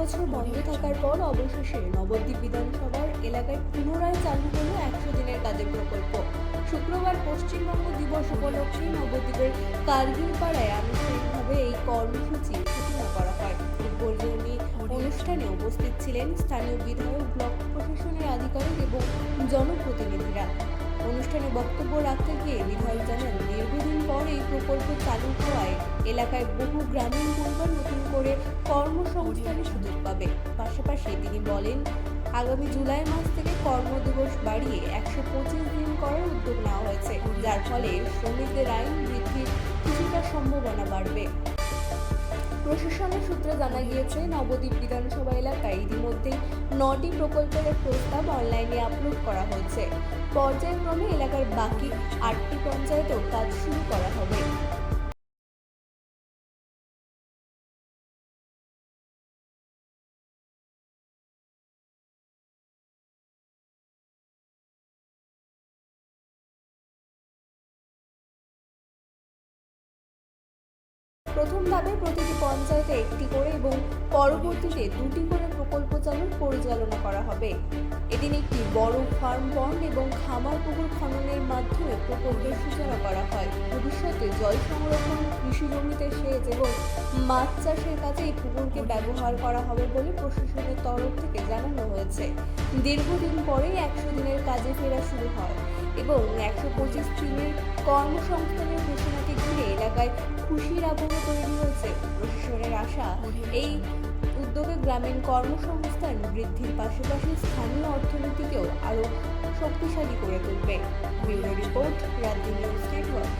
বছর বন্ধ থাকার পর অবশেষে নবদ্বীপ বিধানসভার এলাকায় পুনরায় চালু হলো 100 দিনের কাজের প্রকল্প। শুক্রবার পশ্চিমবঙ্গ দিবস উপলক্ষে নবদ্বীপের কার্গিল পাড়ায় আনুষ্ঠানিকভাবে এই কর্মসূচি সূচনা করা হয়। উদ্বোধনী অনুষ্ঠানে উপস্থিত ছিলেন স্থানীয় বিধায়ক, ব্লক প্রশাসনের আধিকারিক এবং জনপ্রতিনিধিরা। অনুষ্ঠানে বক্তব্য রাখতে গিয়ে বিধায়ক জানান, দীর্ঘদিন পর এই প্রকল্প চালু হওয়ায় এলাকায় বহু গ্রামীণ পরিবার নতুন করে কর্মসংস্থানের সুযোগ পাবে। পাশাপাশি তিনি বলেন, আগামী জুলাই মাস থেকে কর্মদিবস বাড়িয়ে 125 দিন করার উদ্যোগ নেওয়া হয়েছে, যার ফলে শ্রমিকদের আয় বৃদ্ধির কিছুটা সম্ভাবনা বাড়বে। প্রশাসনের সূত্রে জানা গিয়েছে, নবদ্বীপ বিধানসভা এলাকায় ইতিমধ্যেই 9টি প্রকল্পের প্রস্তাব অনলাইনে আপলোড করা হয়েছে। পর্যায়ক্রমে এলাকার বাকি 8টি পঞ্চায়েতেও কাজ শুরু করা হবে। প্রথম ধাপে প্রতিটি পঞ্চায়েতে একটি করে এবং পরবর্তীতে 2টি করে প্রকল্প চালুর পরিচালনা করা হবে। এদিন একটি বড় ফার্ম পন্ড এবং খামার পুকুর খননের মাধ্যমে প্রকল্পের সূচনা করা হয়। ভবিষ্যতে জল সংরক্ষণ, কৃষি জমিতে সেচ এবং মাছ চাষের কাজে এই পুকুরকে ব্যবহার করা হবে বলে প্রশাসনের তরফ থেকে জানানো হয়েছে। দীর্ঘদিন পরে 100 দিনের কাজে ফেরা শুরু হয় এবং 125 দিনের কর্মসংস্থানের ঘোষণাকে ঘিরে এলাকায় খুশির আবহ তৈরি হয়েছে। প্রশাসনের আশা, এই উদ্যোগে গ্রামীণ কর্মসংস্থান বৃদ্ধির পাশাপাশি স্থানীয় অর্থনীতিকেও আরও শক্তিশালী করে তুলবে। ব্যুরো রিপোর্ট, রাজ্য নিউজ নেটওয়ার্ক।